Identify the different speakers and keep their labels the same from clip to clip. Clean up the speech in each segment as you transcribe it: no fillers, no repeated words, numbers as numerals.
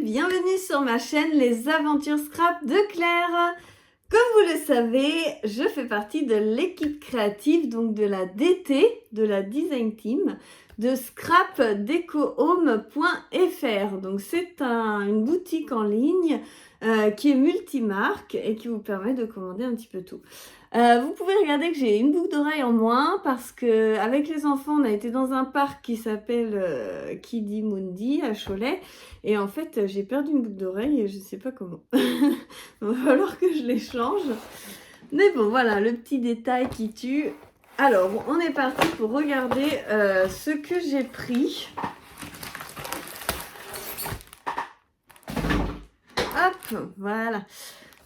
Speaker 1: bienvenue sur ma chaîne Les Aventures Scrap de Claire. Comme vous le savez, je fais partie de l'équipe créative, donc de la DT, de la Design Team, de scrapdecohome.fr. Donc c'est une boutique en ligne qui est multimarque et qui vous permet de commander un petit peu tout. Vous pouvez regarder que j'ai une boucle d'oreille en moins parce que avec les enfants on a été dans un parc qui s'appelle Kidi Mundi à Cholet et en fait j'ai perdu une boucle d'oreille et je ne sais pas comment. Il va falloir que je les change. Mais bon voilà le petit détail qui tue. Alors on est parti pour regarder ce que j'ai pris. Hop, voilà.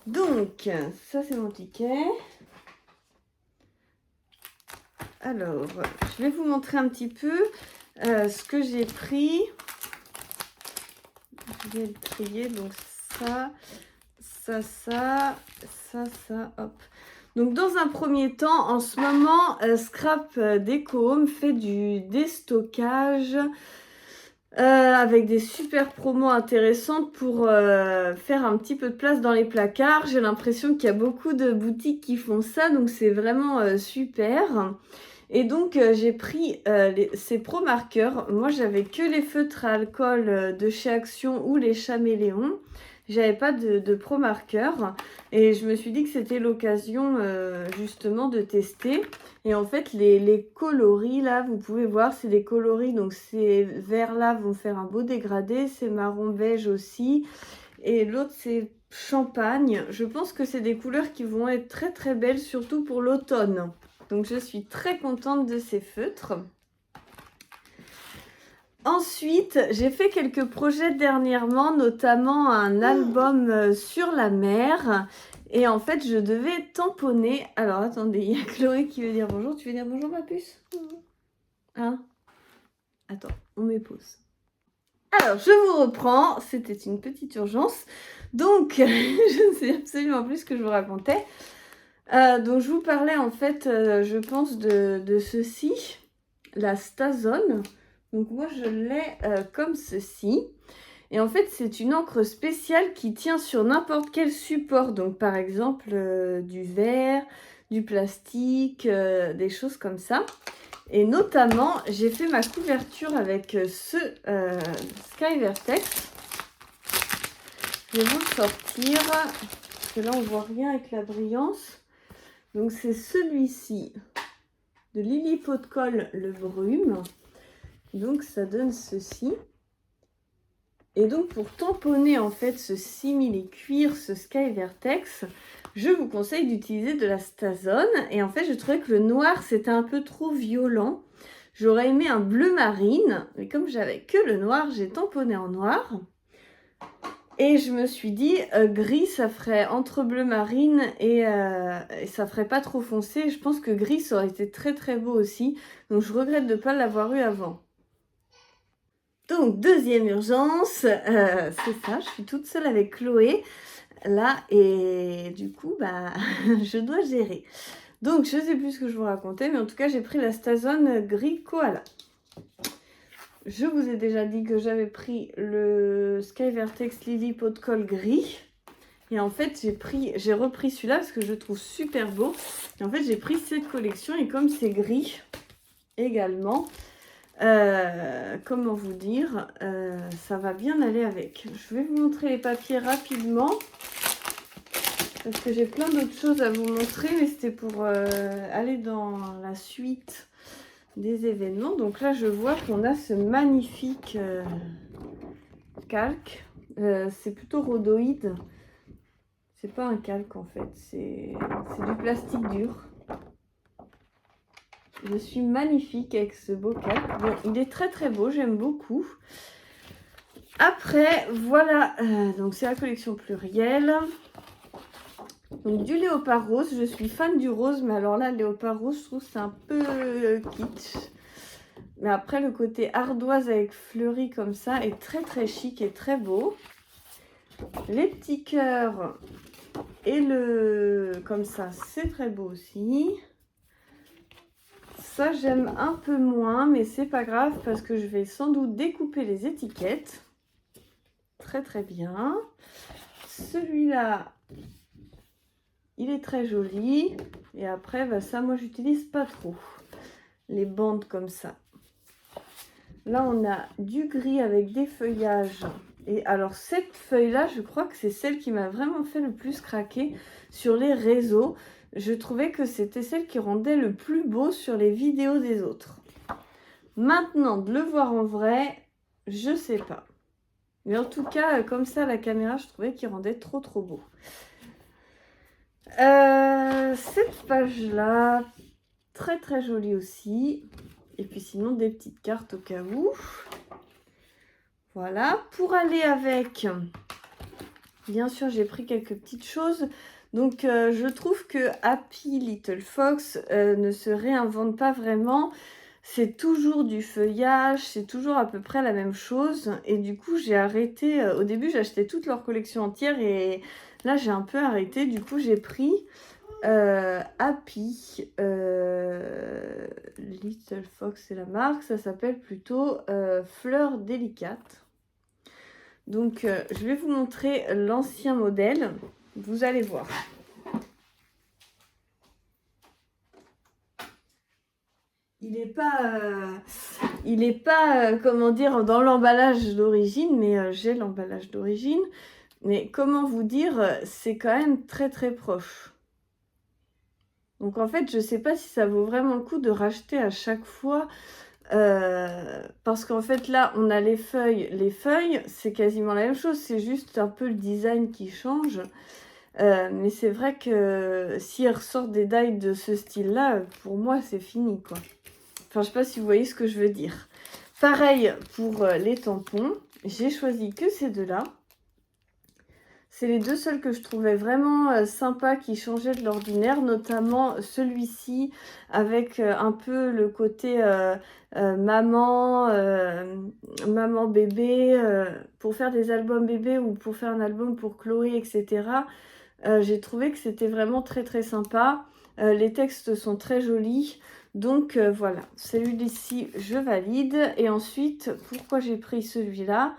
Speaker 1: Donc ça c'est mon ticket. Alors, je vais vous montrer un petit peu ce que j'ai pris. Je vais le trier, donc ça, hop. Donc, dans un premier temps, en ce moment, Scrap Deco Home fait du déstockage avec des super promos intéressantes pour faire un petit peu de place dans les placards. J'ai l'impression qu'il y a beaucoup de boutiques qui font ça, donc c'est vraiment super. Et donc, j'ai pris ces Pro marqueurs. Moi, j'avais que les feutres à alcool de chez Action ou les Chaméléons. J'avais pas de Pro marqueurs. Et je me suis dit que c'était l'occasion justement de tester. Et en fait, les coloris, là, vous pouvez voir, c'est des coloris. Donc, ces verts-là vont faire un beau dégradé. Ces marron-beige aussi. Et l'autre, c'est champagne. Je pense que c'est des couleurs qui vont être très, très belles, surtout pour l'automne. Donc, je suis très contente de ces feutres. Ensuite, j'ai fait quelques projets dernièrement, notamment un album sur la mer. Et en fait, je devais tamponner... Alors, attendez, il y a Chloé qui veut dire bonjour. Tu veux dire bonjour, ma puce? Hein? Attends, on met pause. Alors, je vous reprends. C'était une petite urgence. Donc, je ne sais absolument plus ce que je vous racontais. Donc je vous parlais en fait, je pense de ceci, la Stazone. Donc moi je l'ai comme ceci. Et en fait c'est une encre spéciale qui tient sur n'importe quel support. Donc par exemple du verre, du plastique, des choses comme ça. Et notamment j'ai fait ma couverture avec ce Sky Vertex. Je vais vous le sortir parce que là on voit rien avec la brillance. Donc c'est celui-ci de Lily Pot de Colle le Brume. Donc ça donne ceci. Et donc pour tamponner en fait ce simili cuir, ce Sky Vertex, je vous conseille d'utiliser de la Stazone. Et en fait je trouvais que le noir c'était un peu trop violent. J'aurais aimé un bleu marine, mais comme j'avais que le noir, j'ai tamponné en noir. Et je me suis dit, gris, ça ferait entre bleu marine et ça ferait pas trop foncé. Je pense que gris, ça aurait été très très beau aussi. Donc, je regrette de ne pas l'avoir eu avant. Donc, deuxième urgence, c'est ça. Je suis toute seule avec Chloé, là. Et du coup, bah, je dois gérer. Donc, je sais plus ce que je vous racontais. Mais en tout cas, j'ai pris la Stazone gris koala. Je vous ai déjà dit que j'avais pris le Sky Vertex Lily Pot de Colle gris. Et en fait, j'ai repris celui-là parce que je le trouve super beau. Et en fait, j'ai pris cette collection et comme c'est gris également, comment vous dire, ça va bien aller avec. Je vais vous montrer les papiers rapidement parce que j'ai plein d'autres choses à vous montrer, mais c'était pour aller dans la suite des événements. Donc là je vois qu'on a ce magnifique calque, c'est plutôt rhodoïde, c'est pas un calque en fait, c'est du plastique dur. Je suis magnifique avec ce beau calque. Bon, il est très très beau, j'aime beaucoup. Après voilà, donc c'est la collection plurielle. Donc du léopard rose, je suis fan du rose, mais alors là, le léopard rose, je trouve c'est un peu kitsch. Mais après, le côté ardoise avec fleuris comme ça est très très chic et très beau. Les petits cœurs et le comme ça, c'est très beau aussi. Ça, j'aime un peu moins, mais c'est pas grave parce que je vais sans doute découper les étiquettes. très très bien. Celui-là, il est très joli. Et après, bah, ça, moi, j'utilise pas trop les bandes comme ça. Là, on a du gris avec des feuillages. Et alors, cette feuille-là, je crois que c'est celle qui m'a vraiment fait le plus craquer sur les réseaux. Je trouvais que c'était celle qui rendait le plus beau sur les vidéos des autres. Maintenant, de le voir en vrai, je sais pas. Mais en tout cas, comme ça, à la caméra, je trouvais qu'il rendait trop beau. Cette page-là, très très jolie aussi. Et puis sinon, des petites cartes au cas où. Voilà. Pour aller avec, bien sûr, j'ai pris quelques petites choses. Donc, je trouve que Happy Little Fox ne se réinvente pas vraiment. C'est toujours du feuillage, c'est toujours à peu près la même chose. Et du coup, j'ai arrêté. Au début, j'achetais toute leur collection entière et là, j'ai un peu arrêté. Du coup, j'ai pris Happy Little Fox, c'est la marque. Ça s'appelle plutôt Fleurs délicates. Donc, je vais vous montrer l'ancien modèle. Vous allez voir. Il n'est pas, comment dire, dans l'emballage d'origine, mais j'ai l'emballage d'origine. Mais comment vous dire, c'est quand même très très proche. Donc en fait, je ne sais pas si ça vaut vraiment le coup de racheter à chaque fois. Parce qu'en fait, là, on a les feuilles. Les feuilles, c'est quasiment la même chose. C'est juste un peu le design qui change. Mais c'est vrai que si elles ressortent des die de ce style-là, pour moi, c'est fini, quoi. Enfin, je sais pas si vous voyez ce que je veux dire. Pareil pour les tampons. J'ai choisi que ces deux-là. C'est les deux seuls que je trouvais vraiment sympas, qui changeaient de l'ordinaire, notamment celui-ci avec un peu le côté maman, maman bébé, pour faire des albums bébés ou pour faire un album pour Chloé, etc. J'ai trouvé que c'était vraiment très très sympa. Les textes sont très jolis. Donc voilà, celui-ci, je valide. Et ensuite, pourquoi j'ai pris celui-là ?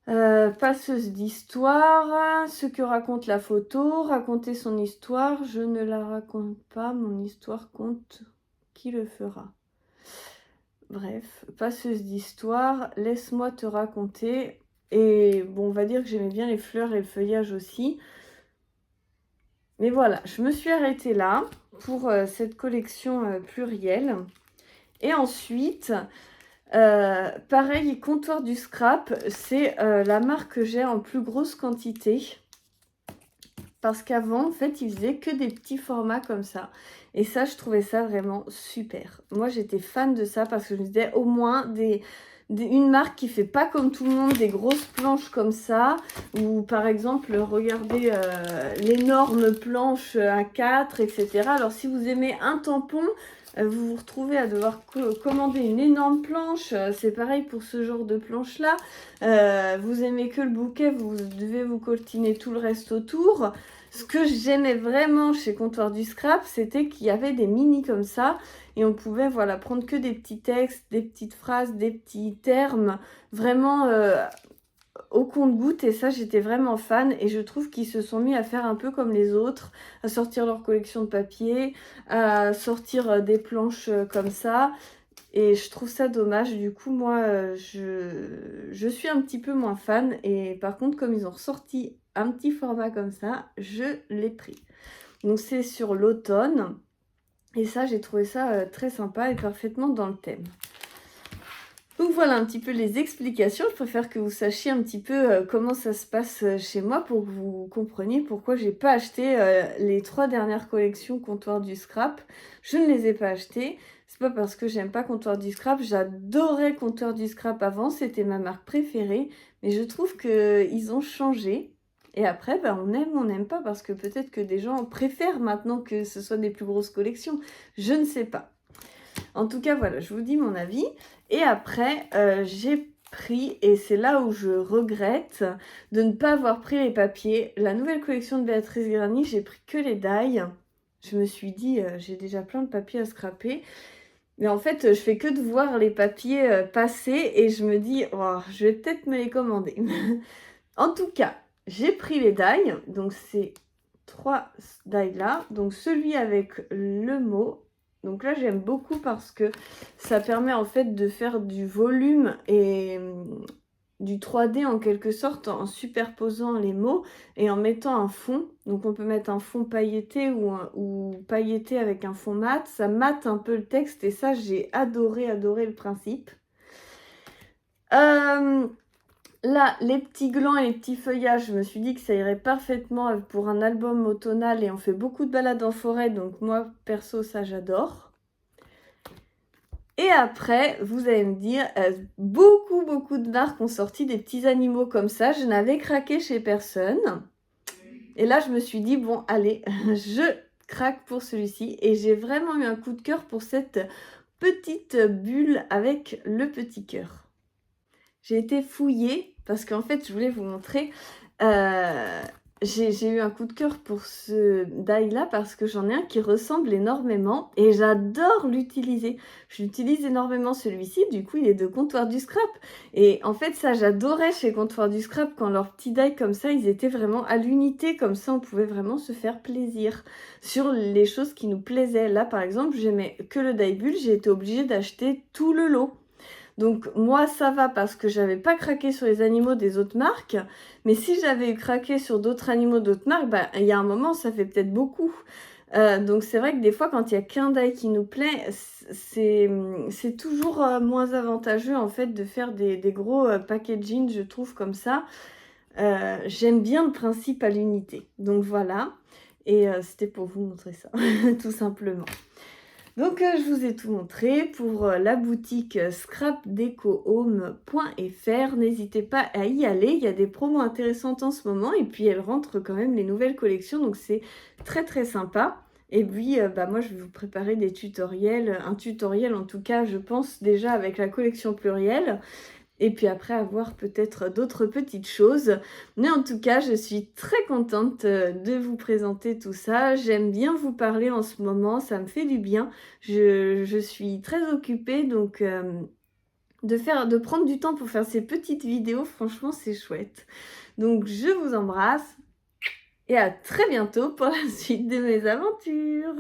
Speaker 1: Passeuse d'histoire, ce que raconte la photo, raconter son histoire, je ne la raconte pas, mon histoire compte qui le fera. Bref, passeuse d'histoire, laisse-moi te raconter. Et bon, on va dire que j'aimais bien les fleurs et le feuillage aussi. Mais voilà, je me suis arrêtée là pour cette collection plurielle. Et ensuite, pareil, Comptoir du Scrap, c'est la marque que j'ai en plus grosse quantité. Parce qu'avant, en fait, ils faisaient que des petits formats comme ça. Et ça, je trouvais ça vraiment super. Moi, j'étais fan de ça parce que je me disais au moins une marque qui fait pas comme tout le monde des grosses planches comme ça. Ou par exemple, regardez l'énorme planche A4, etc. Alors, si vous aimez un tampon, vous vous retrouvez à devoir commander une énorme planche. C'est pareil pour ce genre de planche-là. Vous aimez que le bouquet, vous devez vous coltiner tout le reste autour. Ce que j'aimais vraiment chez Comptoir du Scrap, c'était qu'il y avait des mini comme ça. Et on pouvait voilà, prendre que des petits textes, des petites phrases, des petits termes. Vraiment au compte-gouttes. Et ça, j'étais vraiment fan. Et je trouve qu'ils se sont mis à faire un peu comme les autres. À sortir leur collection de papier. À sortir des planches comme ça. Et je trouve ça dommage. Du coup, moi, je suis un petit peu moins fan. Et par contre, comme ils ont ressorti un petit format comme ça, je l'ai pris. Donc, c'est sur l'automne. Et ça, j'ai trouvé ça très sympa et parfaitement dans le thème. Donc, voilà un petit peu les explications. Je préfère que vous sachiez un petit peu comment ça se passe chez moi pour que vous compreniez pourquoi j'ai pas acheté les 3 dernières collections Comptoir du Scrap. Je ne les ai pas achetées. C'est pas parce que j'aime pas Comptoir du Scrap. J'adorais Comptoir du Scrap avant. C'était ma marque préférée. Mais je trouve qu'ils ont changé. Et après, ben, on aime ou on n'aime pas. Parce que peut-être que des gens préfèrent maintenant que ce soit des plus grosses collections. Je ne sais pas. En tout cas, voilà, je vous dis mon avis. Et après, j'ai pris, et c'est là où je regrette de ne pas avoir pris les papiers. La nouvelle collection de Béatrice Grani, j'ai pris que les die. Je me suis dit, j'ai déjà plein de papiers à scraper. Mais en fait, je fais que de voir les papiers passer et je me dis, oh, je vais peut-être me les commander. En tout cas, j'ai pris les die, donc c'est 3 die là, donc celui avec le mot. Donc là, j'aime beaucoup parce que ça permet en fait de faire du volume et du 3D en quelque sorte en superposant les mots et en mettant un fond. Donc on peut mettre un fond pailleté ou pailleté avec un fond mat. Ça mate un peu le texte et ça, j'ai adoré le principe. Là, les petits glands et les petits feuillages, je me suis dit que ça irait parfaitement pour un album automnal et on fait beaucoup de balades en forêt, donc moi, perso, ça j'adore. Et après, vous allez me dire, beaucoup de marques ont sorti des petits animaux comme ça, je n'avais craqué chez personne. Et là, je me suis dit, bon, allez, je craque pour celui-ci. Et j'ai vraiment eu un coup de cœur pour cette petite bulle avec le petit cœur. J'ai été fouillée parce qu'en fait, je voulais vous montrer. J'ai eu un coup de cœur pour ce die-là parce que j'en ai un qui ressemble énormément et j'adore l'utiliser. Je l'utilise énormément celui-ci, du coup il est de Comptoir du Scrap. Et en fait ça j'adorais chez Comptoir du Scrap quand leurs petits die comme ça, ils étaient vraiment à l'unité, comme ça on pouvait vraiment se faire plaisir sur les choses qui nous plaisaient. Là par exemple, j'aimais que le die bulle, j'ai été obligée d'acheter tout le lot. Donc moi ça va parce que j'avais pas craqué sur les animaux des autres marques, mais si j'avais eu craqué sur d'autres animaux d'autres marques, bah il y a un moment ça fait peut-être beaucoup. Donc c'est vrai que des fois quand il y a qu'un die qui nous plaît, c'est toujours moins avantageux en fait de faire des gros packaging, je trouve comme ça. J'aime bien le principe à l'unité. Donc voilà, et c'était pour vous montrer ça, tout simplement. Donc je vous ai tout montré pour la boutique scrapdecohome.fr. N'hésitez pas à y aller, il y a des promos intéressantes en ce moment et puis elles rentrent quand même les nouvelles collections, donc c'est très sympa. Et puis moi je vais vous préparer des tutoriels, un tutoriel en tout cas je pense déjà avec la collection plurielle. Et puis après avoir peut-être d'autres petites choses. Mais en tout cas, je suis très contente de vous présenter tout ça. J'aime bien vous parler en ce moment, ça me fait du bien. Je suis très occupée, donc de prendre du temps pour faire ces petites vidéos, franchement, c'est chouette. Donc je vous embrasse et à très bientôt pour la suite de mes aventures.